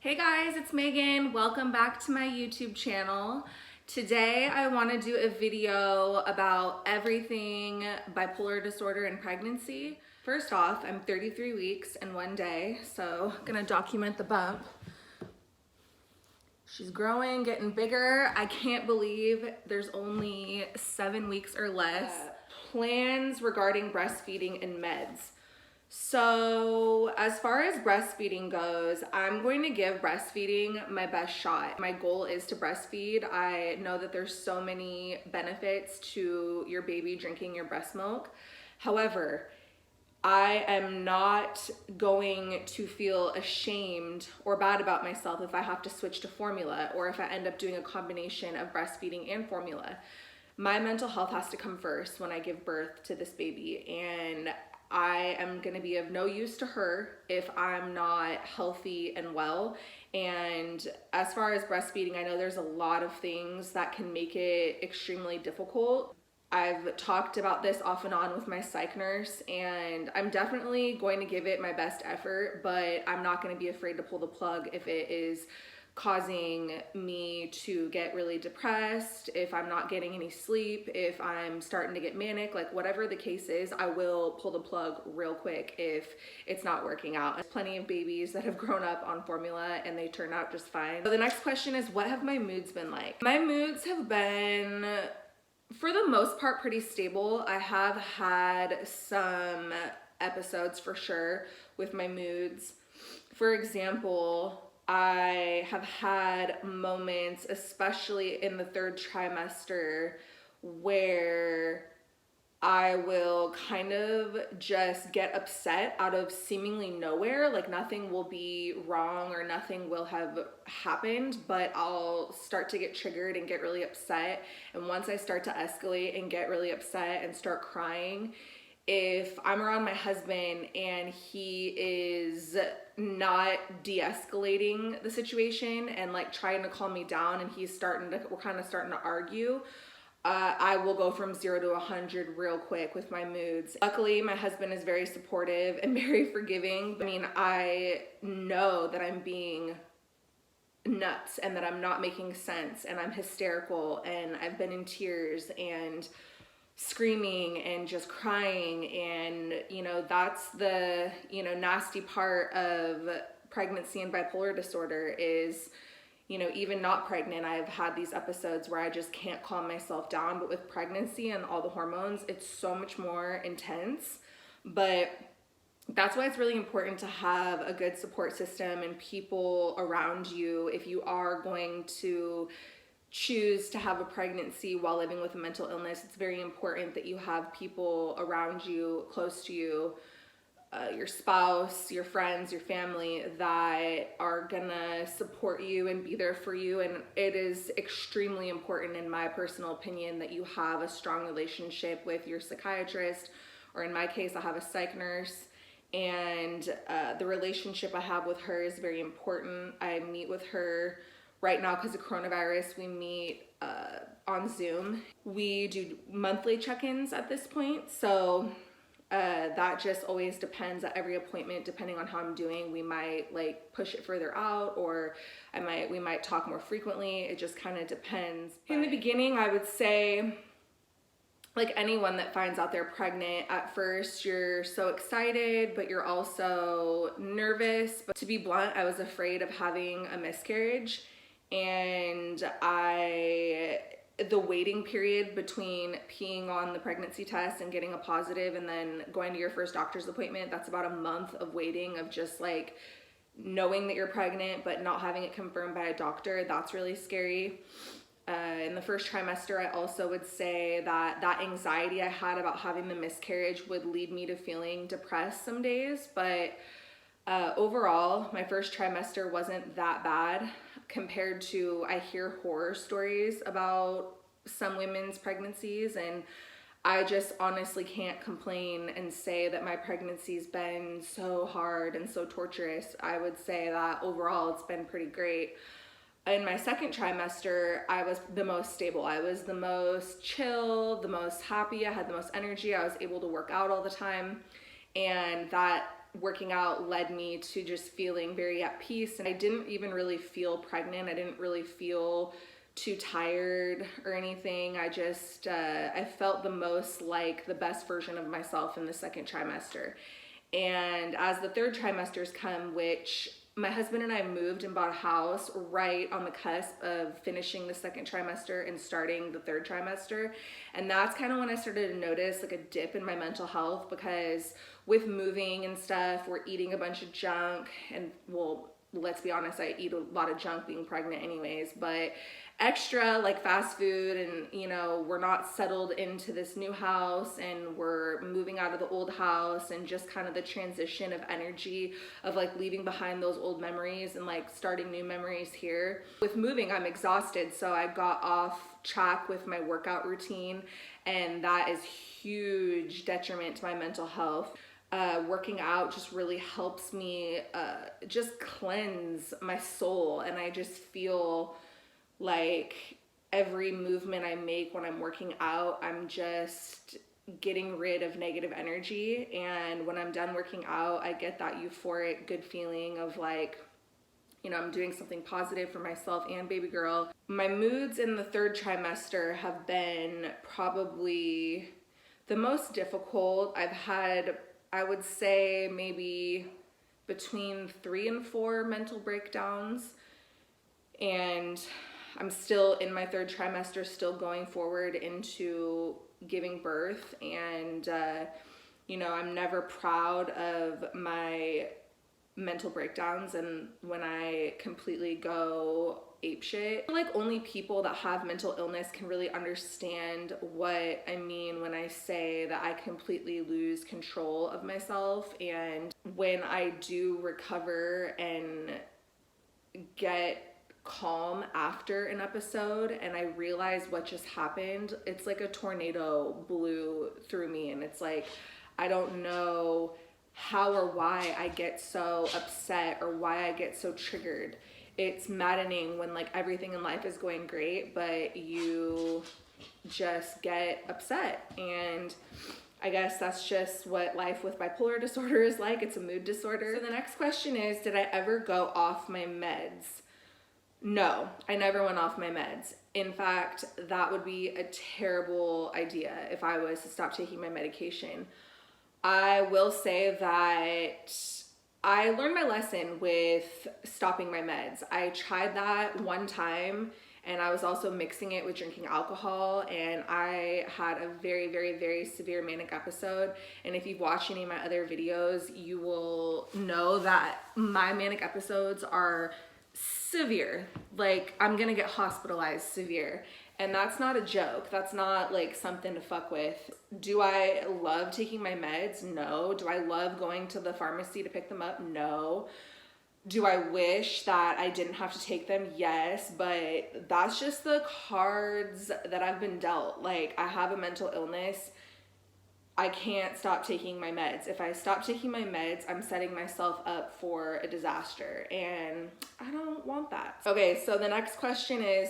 Hey guys, it's Megan. Welcome back to my YouTube channel. Today I want to do a video about everything bipolar disorder and pregnancy. First off, I'm 33 weeks and 1 day, so I'm gonna document the bump. She's growing, getting bigger. I can't believe there's only 7 weeks or less. Plans regarding breastfeeding and meds. So as far as breastfeeding goes, I'm going to give breastfeeding my best shot. My goal is to breastfeed. I know that there's so many benefits to your baby drinking your breast milk. However, I am not going to feel ashamed or bad about myself if I have to switch to formula or if I end up doing a combination of breastfeeding and formula. My mental health has to come first when I give birth to this baby, and I am going to be of no use to her if I'm not healthy and well. And as far as breastfeeding, I know there's a lot of things that can make it extremely difficult. I've talked about this off and on with my psych nurse, and I'm definitely going to give it my best effort, but I'm not going to be afraid to pull the plug if it is causing me to get really depressed, if I'm not getting any sleep, if I'm starting to get manic, like whatever the case is, I will pull the plug real quick if it's not working out. There's plenty of babies that have grown up on formula and they turn out just fine. So the next question is, what have my moods been like? My moods have been, for the most part, pretty stable. I have had some episodes for sure with my moods. For example, I have had moments, especially in the 3rd trimester, where I will kind of just get upset out of seemingly nowhere. Like nothing will be wrong or nothing will have happened, but I'll start to get triggered and get really upset. And once I start to escalate and get really upset and start crying, if I'm around my husband and he is not de-escalating the situation and like trying to calm me down, and we're kind of starting to argue, I will go from 0 to 100 real quick with my moods. Luckily, my husband is very supportive and very forgiving. I mean, I know that I'm being nuts and that I'm not making sense and I'm hysterical and I've been in tears and screaming and just crying, and that's the nasty part of pregnancy and bipolar disorder is, even not pregnant, I've had these episodes where I just can't calm myself down, but with pregnancy and all the hormones, it's so much more intense. But that's why it's really important to have a good support system and people around you if you are going to choose to have a pregnancy while living with a mental illness. It's very important that you have people around you, close to you, your spouse, your friends, your family, that are gonna support you and be there for you. And it is extremely important, in my personal opinion, that you have a strong relationship with your psychiatrist, or in my case, I have a psych nurse. And the relationship I have with her is very important. I meet with her right now because of coronavirus. We meet on Zoom. We do monthly check-ins at this point. So that just always depends at every appointment, depending on how I'm doing. We might like push it further out, or we might talk more frequently. It just kind of depends. In the beginning, I would say, like anyone that finds out they're pregnant, at first you're so excited, but you're also nervous. But to be blunt, I was afraid of having a miscarriage. And the waiting period between peeing on the pregnancy test and getting a positive and then going to your first doctor's appointment, that's about a month of waiting, of just like knowing that you're pregnant but not having it confirmed by a doctor. That's really scary. In the 1st trimester, I also would say that anxiety I had about having the miscarriage would lead me to feeling depressed some days. But overall, my 1st trimester wasn't that bad compared to, I hear horror stories about some women's pregnancies, and I just honestly can't complain and say that my pregnancy's been so hard and so torturous. I would say that overall it's been pretty great. In my 2nd trimester, I was the most stable. I was the most chill, the most happy. I had the most energy. I was able to work out all the time, and that working out led me to just feeling very at peace. And I didn't even really feel pregnant. I didn't really feel too tired or anything. I just, I felt the most like the best version of myself in the second trimester. And as the third trimesters come, which my husband and I moved and bought a house right on the cusp of finishing the second trimester and starting the third trimester. And that's kind of when I started to notice like a dip in my mental health, because with moving and stuff, we're eating a bunch of junk. And well, let's be honest, I eat a lot of junk being pregnant anyways, but extra like fast food, and you know, we're not settled into this new house and we're moving out of the old house, and just kind of the transition of energy of like leaving behind those old memories and like starting new memories here. With moving, I'm exhausted, so I got off track with my workout routine, and that is huge detriment to my mental health. Working out just really helps me just cleanse my soul, and I just feel like every movement I make when I'm working out, I'm just getting rid of negative energy. And when I'm done working out, I get that euphoric good feeling of like, you know, I'm doing something positive for myself and baby girl. My moods in the third trimester have been probably the most difficult. I've had, I would say, maybe between 3 and 4 mental breakdowns, and I'm still in my third trimester, still going forward into giving birth. And, you know, I'm never proud of my mental breakdowns and when I completely go apeshit. Like only people that have mental illness can really understand what I mean when I say that I completely lose control of myself. And when I do recover and get calm after an episode and I realize what just happened, it's like a tornado blew through me, and it's like I don't know how or why I get so upset or why I get so triggered. It's maddening when like everything in life is going great, but you just get upset. And I guess that's just what life with bipolar disorder is like. It's a mood disorder. So the next question is, did I ever go off my meds? No, I never went off my meds. In fact, that would be a terrible idea if I was to stop taking my medication. I will say that I learned my lesson with stopping my meds. I tried that one time, and I was also mixing it with drinking alcohol, and I had a very, very, very severe manic episode. And if you've watched any of my other videos, you will know that my manic episodes are severe. Like, I'm gonna get hospitalized severe. And that's not a joke. That's not like something to fuck with. Do I love taking my meds? No. Do I love going to the pharmacy to pick them up? No. Do I wish that I didn't have to take them? Yes, but that's just the cards that I've been dealt. Like, I have a mental illness. I can't stop taking my meds. If I stop taking my meds, I'm setting myself up for a disaster, and I don't want that. Okay, so the next question is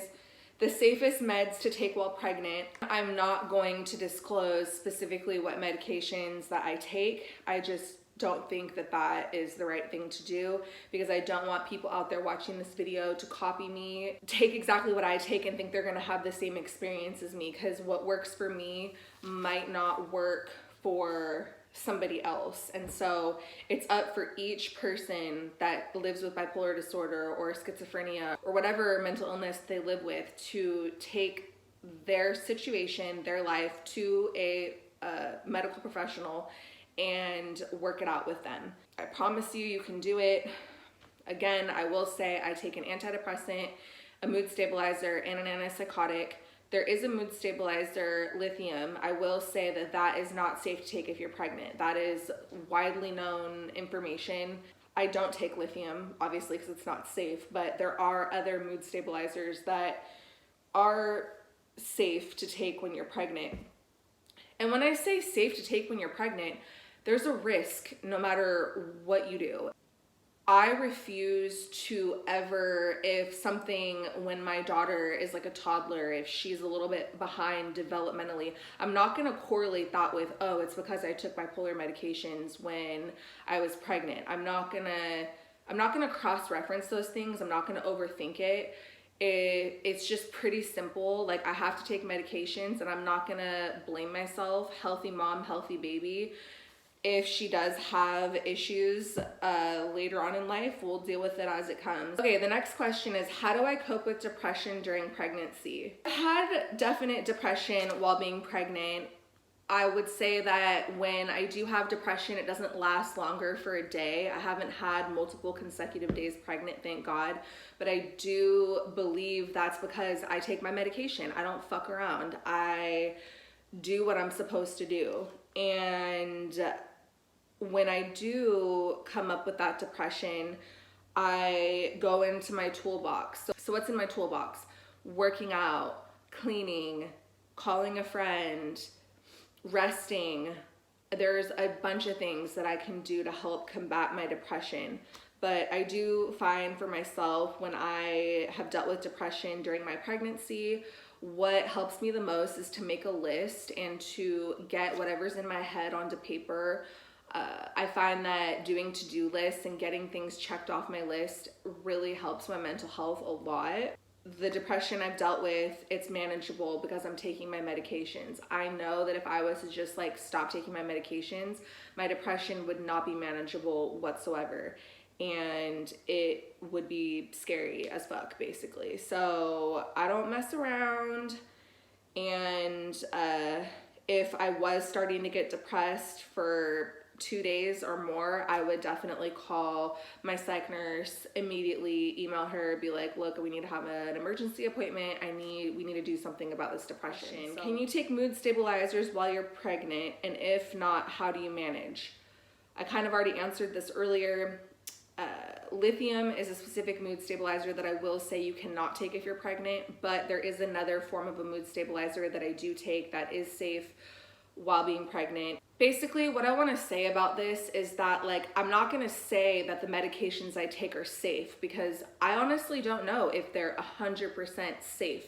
the safest meds to take while pregnant. I'm not going to disclose specifically what medications that I take. I just don't think that that is the right thing to do, because I don't want people out there watching this video to copy me, take exactly what I take and think they're gonna have the same experience as me, because what works for me might not work for somebody else. And so it's up for each person that lives with bipolar disorder or schizophrenia or whatever mental illness they live with to take their situation, their life to a medical professional and work it out with them. I promise you, you can do it. Again, I will say I take an antidepressant, a mood stabilizer, and an antipsychotic. There is a mood stabilizer, lithium. I will say that that is not safe to take if you're pregnant. That is widely known information. I don't take lithium, obviously, because it's not safe, but there are other mood stabilizers that are safe to take when you're pregnant. And when I say safe to take when you're pregnant, there's a risk no matter what you do. I refuse to ever, if something, when my daughter is like a toddler, if she's a little bit behind developmentally, I'm not going to correlate that with, oh, it's because I took bipolar medications when I was pregnant. I'm not going to cross-reference those things. I'm not going to overthink it. It's just pretty simple. Like, I have to take medications, and I'm not going to blame myself. Healthy mom, healthy baby. If she does have issues later on in life, we'll deal with it as it comes. Okay, the next question is, how do I cope with depression during pregnancy? I had definite depression while being pregnant. I would say that when I do have depression, it doesn't last longer for a day. I haven't had multiple consecutive days pregnant, thank God. But I do believe that's because I take my medication. I don't fuck around. I do what I'm supposed to do. And when I do come up with that depression, I go into my toolbox. So what's in my toolbox? Working out, cleaning, calling a friend, resting. There's a bunch of things that I can do to help combat my depression. But I do find for myself, when I have dealt with depression during my pregnancy, what helps me the most is to make a list and to get whatever's in my head onto paper. I find that doing to-do lists and getting things checked off my list really helps my mental health a lot. The depression I've dealt with, it's manageable because I'm taking my medications. I know that if I was to just like stop taking my medications, my depression would not be manageable whatsoever. And it would be scary as fuck, basically. So I don't mess around. And if I was starting to get depressed for 2 days or more, I would definitely call my psych nurse immediately, email her, be like, look, we need to have an emergency appointment. We need to do something about this depression. So, can you take mood stabilizers while you're pregnant? And if not, how do you manage? I kind of already answered this earlier. Lithium is a specific mood stabilizer that I will say you cannot take if you're pregnant, but there is another form of a mood stabilizer that I do take that is safe while being pregnant. Basically, what I want to say about this is that, like, I'm not going to say that the medications I take are safe, because I honestly don't know if they're 100% safe.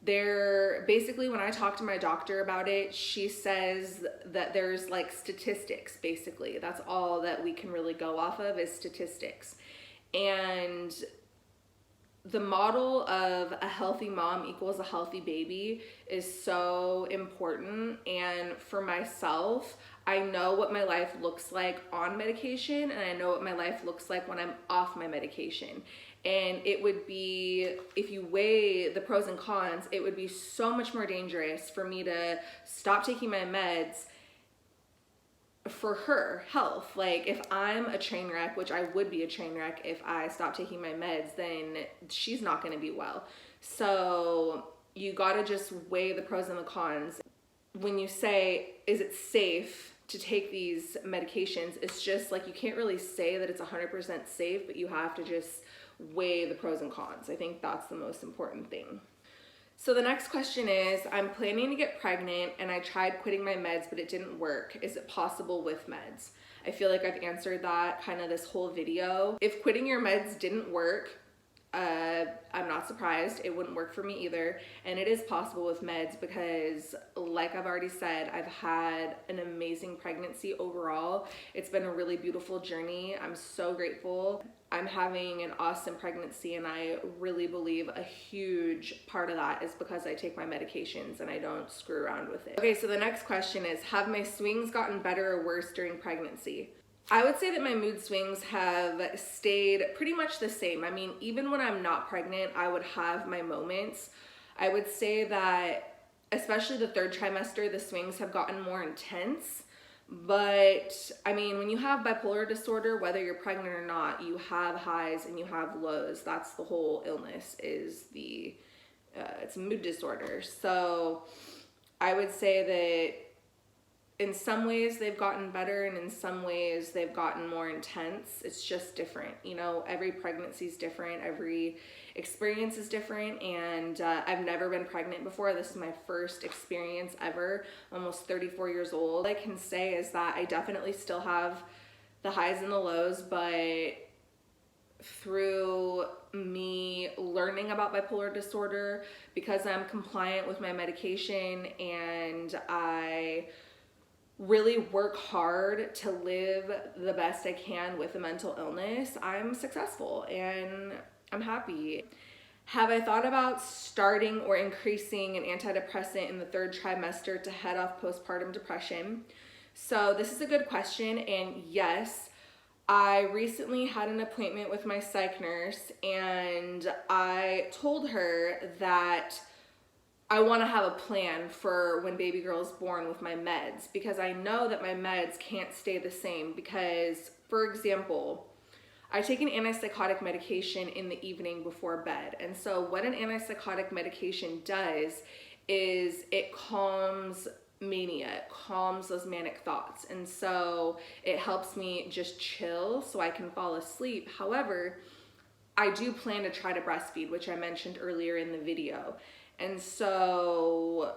They're basically, when I talk to my doctor about it, she says that there's like statistics, basically. That's all that we can really go off of is statistics. And the model of a healthy mom equals a healthy baby is so important. And for myself, I know what my life looks like on medication, and I know what my life looks like when I'm off my medication. And it would be, if you weigh the pros and cons, it would be so much more dangerous for me to stop taking my meds for her health. Like, if I'm a train wreck, which I would be a train wreck if I stopped taking my meds, then she's not going to be well. So you got to just weigh the pros and the cons. When you say, is it safe to take these medications, it's just like, you can't really say that it's 100% safe, but you have to just weigh the pros and cons. I think that's the most important thing. So the next question is, I'm planning to get pregnant and I tried quitting my meds, but it didn't work. Is it possible with meds? I feel like I've answered that kind of this whole video. If quitting your meds didn't work, I'm not surprised. It wouldn't work for me either. And it is possible with meds because, like I've already said, I've had an amazing pregnancy overall. It's been a really beautiful journey. I'm so grateful. I'm having an awesome pregnancy, and I really believe a huge part of that is because I take my medications and I don't screw around with it. Okay, so the next question is, have my swings gotten better or worse during pregnancy? I would say that my mood swings have stayed pretty much the same. I mean, even when I'm not pregnant, I would have my moments. I would say that, especially the third trimester, the swings have gotten more intense. But I mean, when you have bipolar disorder, whether you're pregnant or not, you have highs and you have lows. That's the whole illness, is it's a mood disorder. So I would say that in some ways they've gotten better, and in some ways they've gotten more intense. It's just different. You know, every pregnancy is different. Every experience is different. And I've never been pregnant before. This is my first experience ever. I'm almost 34 years old. All I can say is that I definitely still have the highs and the lows, but through me learning about bipolar disorder, because I'm compliant with my medication and I really work hard to live the best I can with a mental illness, I'm successful and I'm happy. Have I thought about starting or increasing an antidepressant in the third trimester to head off postpartum depression? So this is a good question, and yes, I recently had an appointment with my psych nurse and I told her that I want to have a plan for when baby girl is born with my meds, because I know that my meds can't stay the same. Because, for example, I take an antipsychotic medication in the evening before bed. And so what an antipsychotic medication does is it calms mania, it calms those manic thoughts. And so it helps me just chill so I can fall asleep. However, I do plan to try to breastfeed, which I mentioned earlier in the video. And so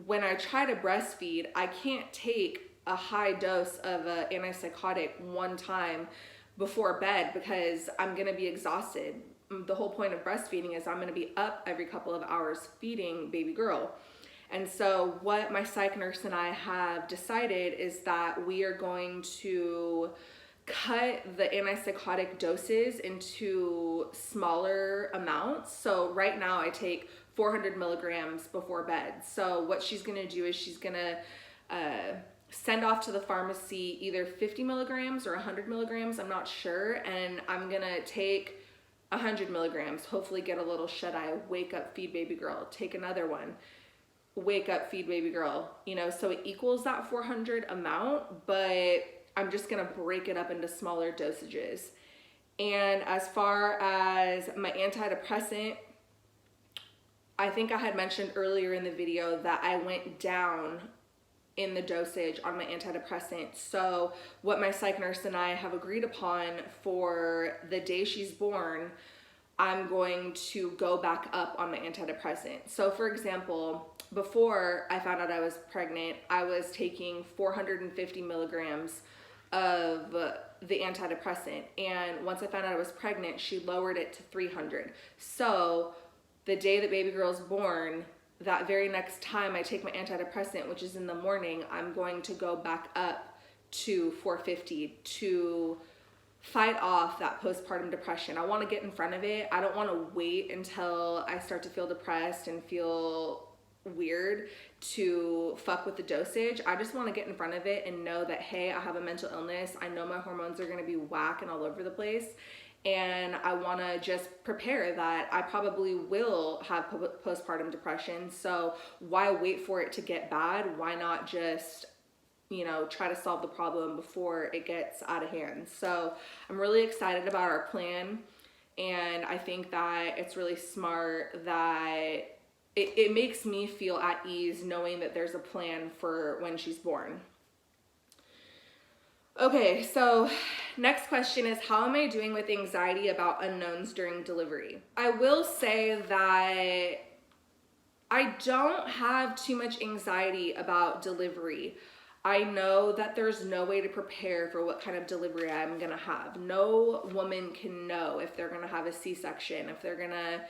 when I try to breastfeed, I can't take a high dose of an antipsychotic one time before bed because I'm gonna be exhausted. The whole point of breastfeeding is I'm gonna be up every couple of hours feeding baby girl. And so what my psych nurse and I have decided is that we are going to cut the antipsychotic doses into smaller amounts. So right now I take 400 milligrams before bed. So what she's gonna do is she's gonna send off to the pharmacy either 50 milligrams or 100 milligrams, I'm not sure, and I'm gonna take 100 milligrams, hopefully get a little shut-eye, wake up, feed baby girl, take another one, wake up, feed baby girl, you know, so it equals that 400 amount, but I'm just gonna break it up into smaller dosages. And as far as my antidepressant, I think I had mentioned earlier in the video that I went down in the dosage on my antidepressant. So what my psych nurse and I have agreed upon for the day she's born, I'm going to go back up on my antidepressant. So for example, before I found out I was pregnant, I was taking 450 milligrams of the antidepressant. And once I found out I was pregnant, she lowered it to 300. So the day that baby girl's born, that very next time I take my antidepressant, which is in the morning, I'm going to go back up to 450 to fight off that postpartum depression. I want to get in front of it. I don't want to wait until I start to feel depressed and feel weird to fuck with the dosage. I just want to get in front of it and know that, hey, I have a mental illness. I know my hormones are going to be whack and all over the place. And I want to just prepare that I probably will have postpartum depression. So why wait for it to get bad? Why not just, you know, try to solve the problem before it gets out of hand? So I'm really excited about our plan. And I think that it's really smart that it makes me feel at ease knowing that there's a plan for when she's born. Okay, so next question is, how am I doing with anxiety about unknowns during delivery? I will say that I don't have too much anxiety about delivery. I know that there's no way to prepare for what kind of delivery I'm gonna have. No woman can know if they're gonna have a C-section, if they're gonna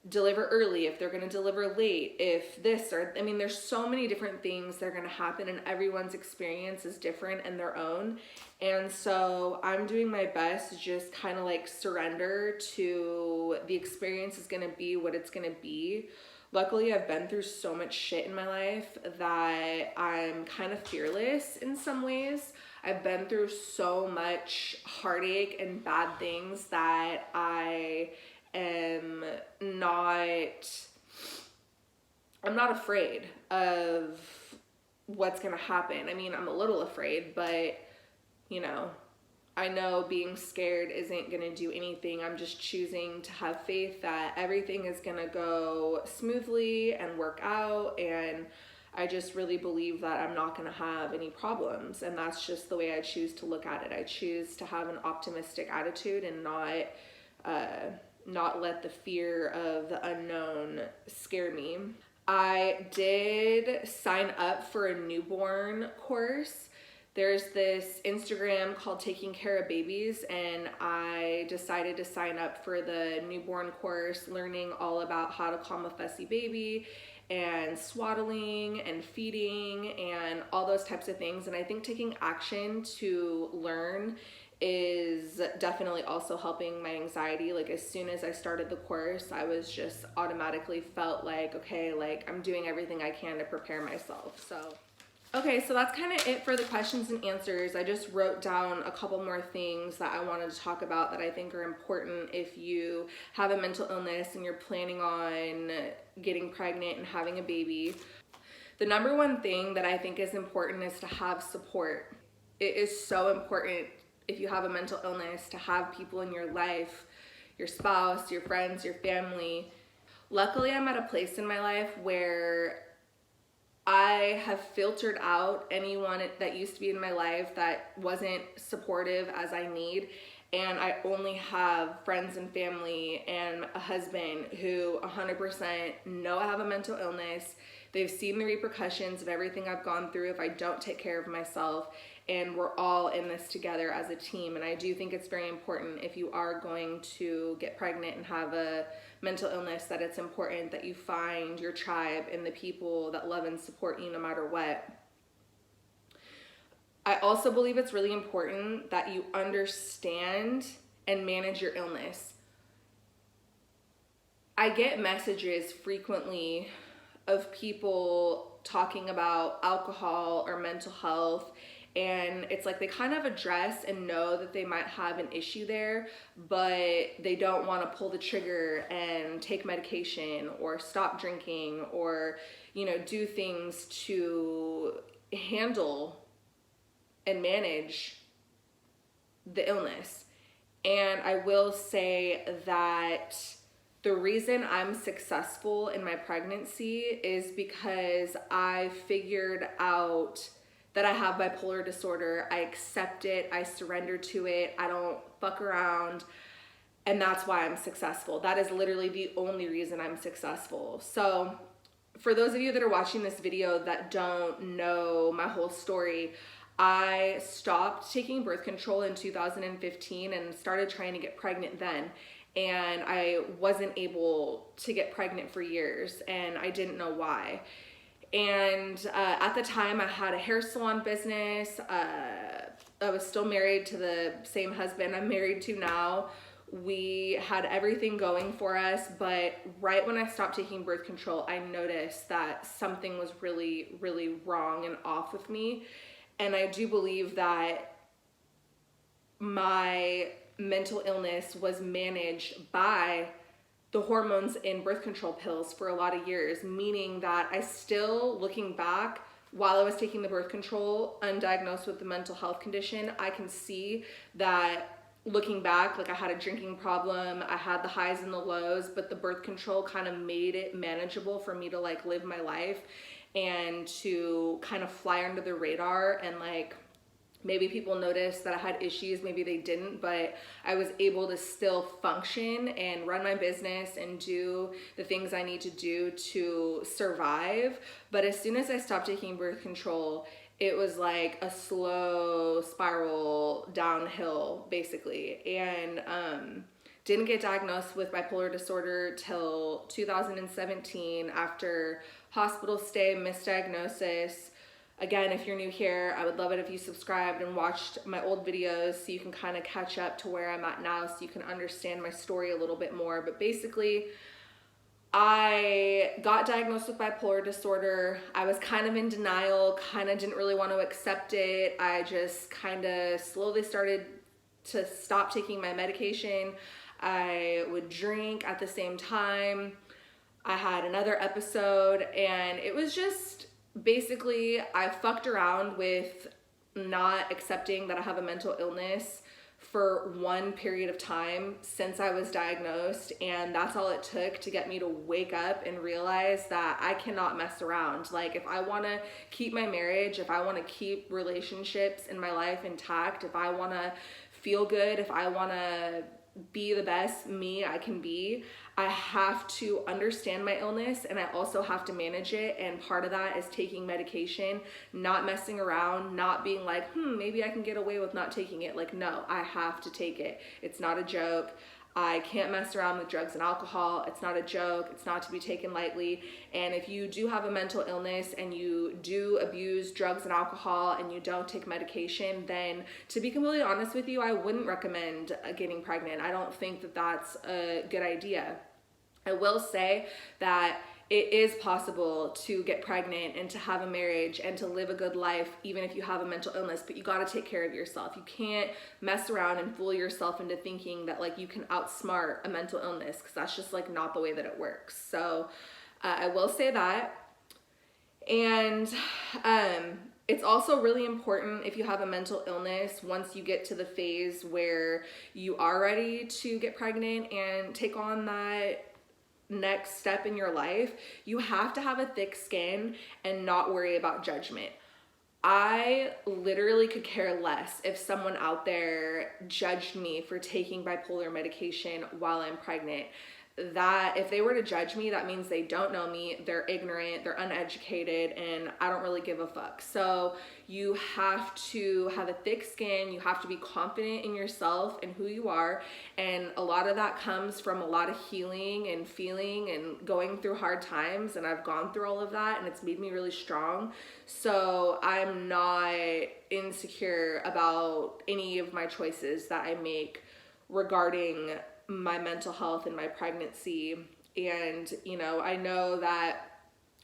deliver early, if they're going to deliver late, if this or, I mean, there's so many different things that are going to happen and everyone's experience is different and their own. And so I'm doing my best to just kind of like surrender to the experience is going to be what it's going to be. Luckily, I've been through so much shit in my life that I'm kind of fearless in some ways. I've been through so much heartache and bad things that I'm not afraid of what's gonna happen. I mean, I'm a little afraid, but you know, I know being scared isn't gonna do anything. I'm just choosing to have faith that everything is gonna go smoothly and work out, and I just really believe that I'm not gonna have any problems, and that's just the way I choose to look at it. I choose to have an optimistic attitude and not let the fear of the unknown scare me. I did sign up for a newborn course There's this Instagram called Taking Care of Babies, and I decided to sign up for the newborn course, learning all about how to calm a fussy baby and swaddling and feeding and all those types of things. And I think taking action to learn is definitely also helping my anxiety. Like as soon as I started the course, I was just automatically felt like, okay, like I'm doing everything I can to prepare myself. Okay, so that's kind of it for the questions and answers. I just wrote down a couple more things that I wanted to talk about that I think are important if you have a mental illness and you're planning on getting pregnant and having a baby. The number one thing that I think is important is to have support. It is so important if you have a mental illness to have people in your life, your spouse, your friends, your family. Luckily, I'm at a place in my life where I have filtered out anyone that used to be in my life that wasn't supportive as I need. And I only have friends and family and a husband who 100% know I have a mental illness. They've seen the repercussions of everything I've gone through if I don't take care of myself. And we're all in this together as a team. And I do think it's very important if you are going to get pregnant and have a mental illness that it's important that you find your tribe and the people that love and support you no matter what. I also believe it's really important that you understand and manage your illness. I get messages frequently of people talking about alcohol or mental health, and it's like they kind of address and know that they might have an issue there, but they don't want to pull the trigger and take medication or stop drinking or, do things to handle and manage the illness. And I will say that the reason I'm successful in my pregnancy is because I figured out that I have bipolar disorder. I accept it, I surrender to it, I don't fuck around, and that's why I'm successful. That is literally the only reason I'm successful. So for those of you that are watching this video that don't know my whole story, I stopped taking birth control in 2015 and started trying to get pregnant then. And I wasn't able to get pregnant for years, and I didn't know why. And at the time, I had a hair salon business. I was still married to the same husband I'm married to now. We had everything going for us, but right when I stopped taking birth control, I noticed that something was really, really wrong and off with me. And I do believe that my mental illness was managed by the hormones in birth control pills for a lot of years, meaning that I still, looking back, while I was taking the birth control, undiagnosed with the mental health condition, I can see that looking back, like I had a drinking problem, I had the highs and the lows, but the birth control kind of made it manageable for me to like live my life and to kind of fly under the radar. And like maybe people noticed that I had issues, maybe they didn't, but I was able to still function and run my business and do the things I need to do to survive. But as soon as I stopped taking birth control, it was like a slow spiral downhill, basically. And didn't get diagnosed with bipolar disorder till 2017 after hospital stay, misdiagnosis. Again, if you're new here, I would love it if you subscribed and watched my old videos so you can kind of catch up to where I'm at now, so you can understand my story a little bit more. But basically, I got diagnosed with bipolar disorder. I was kind of in denial, kind of didn't really want to accept it. I just kind of slowly started to stop taking my medication. I would drink at the same time. I had another episode, and it was just basically I fucked around with not accepting that I have a mental illness for one period of time since I was diagnosed, and that's all it took to get me to wake up and realize that I cannot mess around. Like, if I want to keep my marriage, if I want to keep relationships in my life intact, if I want to feel good, if I want to be the best me I can be, I have to understand my illness, and I also have to manage it. And part of that is taking medication, not messing around, not being like, maybe I can get away with not taking it. Like, no, I have to take it. It's not a joke. I can't mess around with drugs and alcohol. It's not a joke. It's not to be taken lightly. And if you do have a mental illness and you do abuse drugs and alcohol and you don't take medication, then to be completely honest with you, I wouldn't recommend getting pregnant. I don't think that that's a good idea. I will say that it is possible to get pregnant and to have a marriage and to live a good life even if you have a mental illness, but you got to take care of yourself. You can't mess around and fool yourself into thinking that like you can outsmart a mental illness, because that's just like not the way that it works. So I will say that. And it's also really important, if you have a mental illness, once you get to the phase where you are ready to get pregnant and take on that next step in your life, you have to have a thick skin and not worry about judgment. I literally could care less if someone out there judged me for taking bipolar medication while I'm pregnant. That if they were to judge me, that means they don't know me, they're ignorant, they're uneducated, and I don't really give a fuck. So you have to have a thick skin, you have to be confident in yourself and who you are, and a lot of that comes from a lot of healing and feeling and going through hard times, and I've gone through all of that, and it's made me really strong. So I'm not insecure about any of my choices that I make regarding my mental health and my pregnancy. And you know, I know that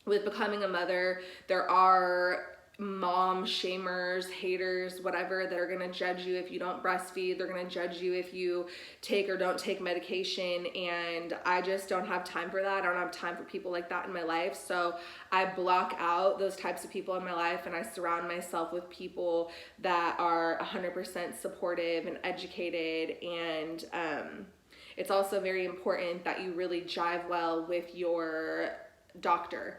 with becoming a mother, there are mom shamers, haters, whatever, that are going to judge you if you don't breastfeed. They're going to judge you if you take or don't take medication, and I just don't have time for that. I don't have time for people like that in my life. So I block out those types of people in my life, and I surround myself with people that are 100% supportive and educated. And it's also very important that you really jive well with your doctor,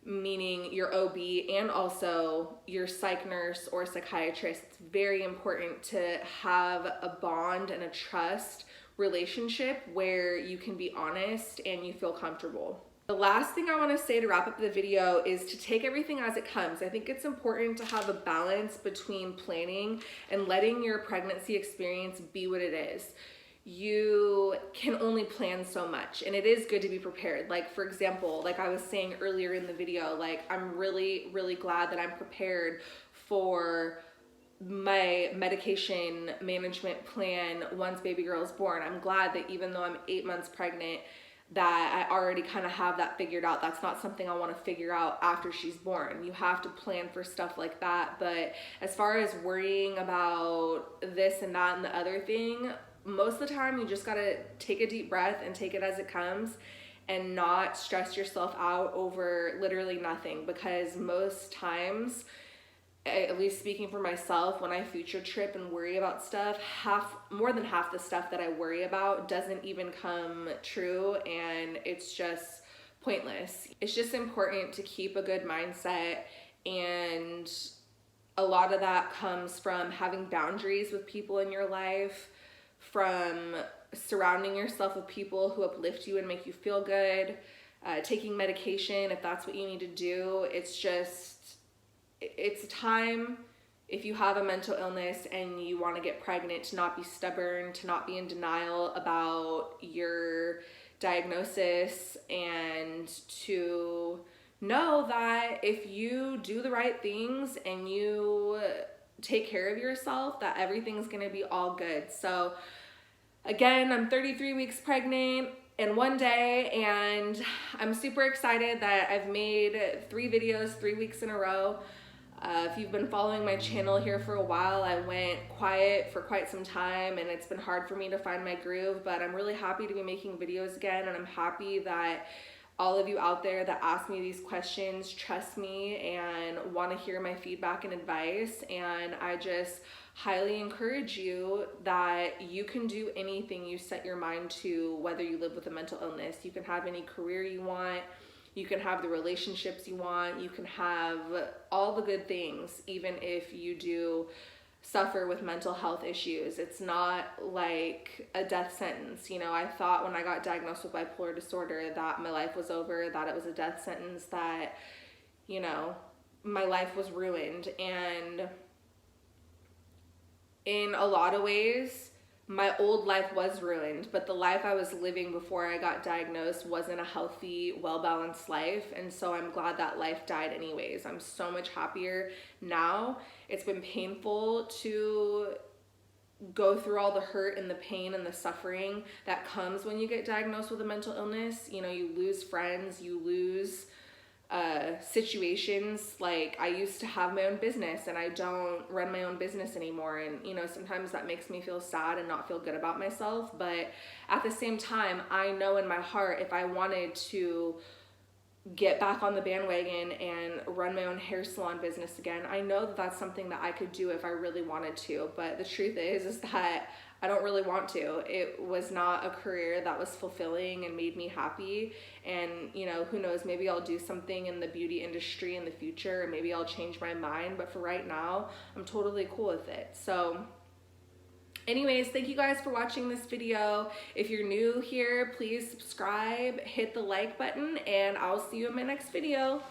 meaning your OB and also your psych nurse or psychiatrist. It's very important to have a bond and a trust relationship where you can be honest and you feel comfortable. The last thing I want to say to wrap up the video is to take everything as it comes. I think it's important to have a balance between planning and letting your pregnancy experience be what it is. You can only plan so much, and it is good to be prepared. Like, for example, like I was saying earlier in the video, like I'm really, really glad that I'm prepared for my medication management plan once baby girl is born. I'm glad that even though I'm 8 months pregnant, that I already kind of have that figured out. That's not something I want to figure out after she's born. You have to plan for stuff like that. But as far as worrying about this and that and the other thing, most of the time you just gotta take a deep breath and take it as it comes and not stress yourself out over literally nothing. Because most times, at least speaking for myself, when I future trip and worry about stuff, more than half the stuff that I worry about doesn't even come true, and it's just pointless. It's just important to keep a good mindset, and a lot of that comes from having boundaries with people in your life, from surrounding yourself with people who uplift you and make you feel good, taking medication if that's what you need to do. It's time, if you have a mental illness and you want to get pregnant, to not be stubborn, to not be in denial about your diagnosis, and to know that if you do the right things and you take care of yourself, that everything's going to be all good. So again, I'm 33 weeks pregnant in one day, and I'm super excited that I've made 3 videos 3 weeks in a row. If you've been following my channel here for a while, I went quiet for quite some time, and it's been hard for me to find my groove, but I'm really happy to be making videos again, and I'm happy that all of you out there that ask me these questions trust me and want to hear my feedback and advice. And I just highly encourage you that you can do anything you set your mind to, whether you live with a mental illness. You can have any career you want, you can have the relationships you want, you can have all the good things, even if you do suffer with mental health issues. It's not like a death sentence. You know, I thought when I got diagnosed with bipolar disorder that my life was over, that it was a death sentence, that, you know, my life was ruined. And in a lot of ways, my old life was ruined, but the life I was living before I got diagnosed wasn't a healthy, well-balanced life. And so I'm glad that life died anyways. I'm so much happier now. It's been painful to go through all the hurt and the pain and the suffering that comes when you get diagnosed with a mental illness. You know, you lose friends, you lose situations. Like, I used to have my own business and I don't run my own business anymore, and you know, sometimes that makes me feel sad and not feel good about myself. But at the same time, I know in my heart, if I wanted to get back on the bandwagon and run my own hair salon business again, I know that that's something that I could do if I really wanted to. But the truth is that I don't really want to. It was not a career that was fulfilling and made me happy. And, you know, who knows, maybe I'll do something in the beauty industry in the future, and maybe I'll change my mind. But for right now, I'm totally cool with it. So anyways, thank you guys for watching this video. If you're new here, please subscribe, hit the like button, and I'll see you in my next video.